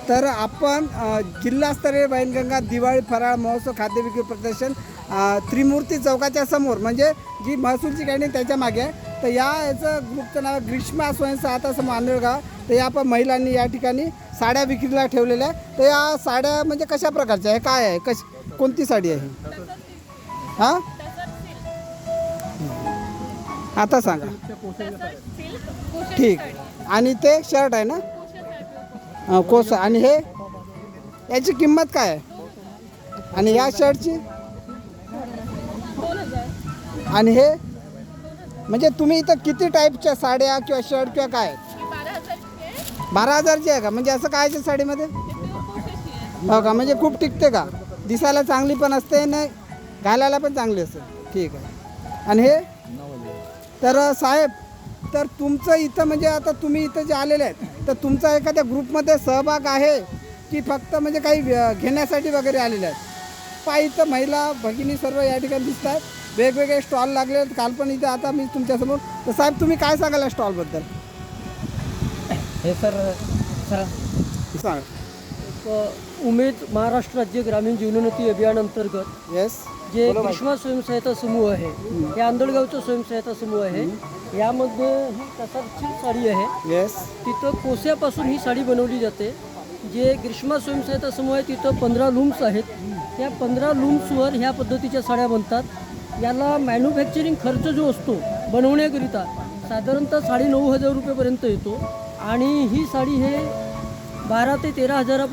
तर आपण जिल्हास्तरीय वैनगंगा दिवाळी फराळ महोत्सव खाद्य विक्री प्रदर्शन त्रिमूर्ती चौकाच्या समोर म्हणजे जी महसूलची कॅन्टीन त्याच्या मागे आहे. तर याचं ग्रुपचं नाव ग्रीष्मा स्वयंसहायता समूह आंधळगाव. तर या आपण महिलांनी या ठिकाणी साड्या विक्रीला ठेवलेल्या आहे. तर या साड्या म्हणजे कशा प्रकारच्या आहे, काय आहे, कोणती साडी आहे? हां आता सांगा. ठीक. आणि ते शर्ट आहे ना कोस. आणि हे याची किंमत काय आहे? आणि या शर्टची? आणि हे म्हणजे तुम्ही इथं किती टाईपच्या साड्या किंवा शर्ट किंवा काय? 12,000ची आहे का? म्हणजे असं काय आहे साडीमध्ये? हो का? म्हणजे खूप टिकते का? दिसायला चांगली पण असते ना, घालायला पण चांगली असते. ठीक आहे. आणि हे तर साहेब, तर तुमचं इथं म्हणजे आता तुम्ही इथं जे आलेले आहेत तर तुमचा एखाद्या ग्रुपमध्ये सहभाग आहे की फक्त म्हणजे काही घेण्यासाठी वगैरे आलेले आहेत? पाय इथं महिला भगिनी सर्व या ठिकाणी दिसतात. वेगवेगळे स्टॉल लागले आहेत काल पण इथं. आता मी तुमच्यासमोर. तर साहेब तुम्ही काय सांगाल या स्टॉलबद्दल? हे सर सांग. उमेद महाराष्ट्र राज्य ग्रामीण जीवनोन्नती अभियान अंतर्गत येस. जे ग्रीष्मा स्वयंसहायता समूह आहे, हे आंधळगावचा स्वयंसहायता समूह आहे. यामध्ये ही कसारची साडी आहे. येस. तिथं कोस्यापासून ही साडी बनवली जाते. जे ग्रीष्मा स्वयंसहायता समूह आहे तिथं 15 लूम्स आहेत. त्या 15 लूम्सवर ह्या पद्धतीच्या साड्या बनतात. याला मॅन्युफॅक्चरिंग खर्च जो असतो बनवण्याकरिता साधारणतः 9,500 रुपयेपर्यंत येतो. आणि ही साडी हे 12 ते 13 हजारापर्यंत